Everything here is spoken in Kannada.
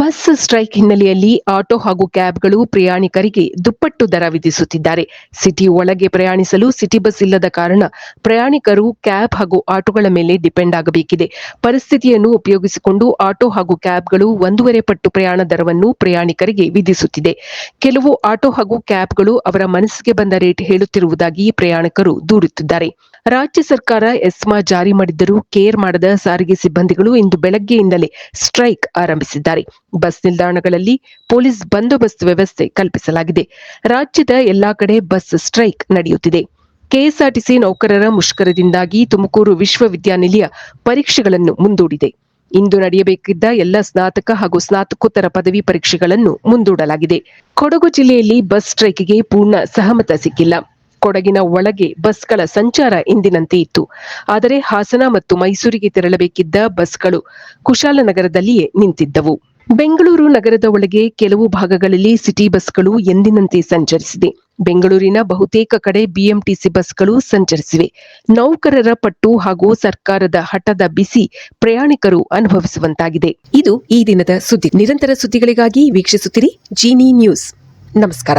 ಬಸ್ ಸ್ಟ್ರೈಕ್ ಹಿನ್ನೆಲೆಯಲ್ಲಿ ಆಟೋ ಹಾಗೂ ಕ್ಯಾಬ್ಗಳು ಪ್ರಯಾಣಿಕರಿಗೆ ದುಪ್ಪಟ್ಟು ದರ ವಿಧಿಸುತ್ತಿದ್ದಾರೆ. ಸಿಟಿ ಒಳಗೆ ಪ್ರಯಾಣಿಸಲು ಸಿಟಿ ಬಸ್ ಇಲ್ಲದ ಕಾರಣ ಪ್ರಯಾಣಿಕರು ಕ್ಯಾಬ್ ಹಾಗೂ ಆಟೋಗಳ ಮೇಲೆ ಡಿಪೆಂಡ್ ಆಗಬೇಕಿದೆ. ಪರಿಸ್ಥಿತಿಯನ್ನು ಉಪಯೋಗಿಸಿಕೊಂಡು ಆಟೋ ಹಾಗೂ ಕ್ಯಾಬ್ಗಳು 1.5 ಪಟ್ಟು ಪ್ರಯಾಣ ದರವನ್ನು ಪ್ರಯಾಣಿಕರಿಗೆ ವಿಧಿಸುತ್ತಿದೆ. ಕೆಲವು ಆಟೋ ಹಾಗೂ ಕ್ಯಾಬ್ಗಳು ಅವರ ಮನಸ್ಸಿಗೆ ಬಂದ ರೇಟ್ ಹೇಳುತ್ತಿರುವುದಾಗಿ ಪ್ರಯಾಣಿಕರು ದೂರುತ್ತಿದ್ದಾರೆ. ರಾಜ್ಯ ಸರ್ಕಾರ ಎಸ್ಮಾ ಜಾರಿ ಮಾಡಿದ್ದರೂ ಕೇರ್ ಮಾಡದ ಸಾರಿಗೆ ಸಿಬ್ಬಂದಿಗಳು ಇಂದು ಬೆಳಗ್ಗೆಯಿಂದಲೇ ಸ್ಟ್ರೈಕ್ ಆರಂಭಿಸಿದ್ದಾರೆ. ಬಸ್ ನಿಲ್ದಾಣಗಳಲ್ಲಿ ಪೊಲೀಸ್ ಬಂದೋಬಸ್ತ್ ವ್ಯವಸ್ಥೆ ಕಲ್ಪಿಸಲಾಗಿದೆ. ರಾಜ್ಯದ ಎಲ್ಲಾ ಕಡೆ ಬಸ್ ಸ್ಟ್ರೈಕ್ ನಡೆಯುತ್ತಿದೆ. ಕೆಎಸ್ಆರ್ಟಿಸಿ ನೌಕರರ ಮುಷ್ಕರದಿಂದಾಗಿ ತುಮಕೂರು ವಿಶ್ವವಿದ್ಯಾನಿಲಯ ಪರೀಕ್ಷೆಗಳನ್ನು ಮುಂದೂಡಿದೆ. ಇಂದು ನಡೆಯಬೇಕಿದ್ದ ಎಲ್ಲ ಸ್ನಾತಕ ಹಾಗೂ ಸ್ನಾತಕೋತ್ತರ ಪದವಿ ಪರೀಕ್ಷೆಗಳನ್ನು ಮುಂದೂಡಲಾಗಿದೆ. ಕೊಡಗು ಜಿಲ್ಲೆಯಲ್ಲಿ ಬಸ್ ಸ್ಟ್ರೈಕ್ಗೆ ಪೂರ್ಣ ಸಹಮತ ಸಿಕ್ಕಿಲ್ಲ. ಕೊಡಗಿನ ಒಳಗೆ ಬಸ್ಗಳ ಸಂಚಾರ ಎಂದಿನಂತೆ ಇತ್ತು. ಆದರೆ ಹಾಸನ ಮತ್ತು ಮೈಸೂರಿಗೆ ತೆರಳಬೇಕಿದ್ದ ಬಸ್ಗಳು ಕುಶಾಲನಗರದಲ್ಲಿಯೇ ನಿಂತಿದ್ದವು. ಬೆಂಗಳೂರು ನಗರದ ಒಳಗೆ ಕೆಲವು ಭಾಗಗಳಲ್ಲಿ ಸಿಟಿ ಬಸ್ಗಳು ಎಂದಿನಂತೆ ಸಂಚರಿಸಿದೆ. ಬೆಂಗಳೂರಿನ ಬಹುತೇಕ ಕಡೆ ಬಿಎಂಟಿಸಿ ಬಸ್ಗಳು ಸಂಚರಿಸಿವೆ. ನೌಕರರ ಪಟ್ಟು ಹಾಗೂ ಸರ್ಕಾರದ ಹಠದ ಬಿಸಿ ಪ್ರಯಾಣಿಕರು ಅನುಭವಿಸುವಂತಾಗಿದೆ. ಇದು ಈ ದಿನದ ಸುದ್ದಿ. ನಿರಂತರ ಸುದ್ದಿಗಳಿಗಾಗಿ ವೀಕ್ಷಿಸುತ್ತಿರಿ ಜೀನಿ ನ್ಯೂಸ್. ನಮಸ್ಕಾರ.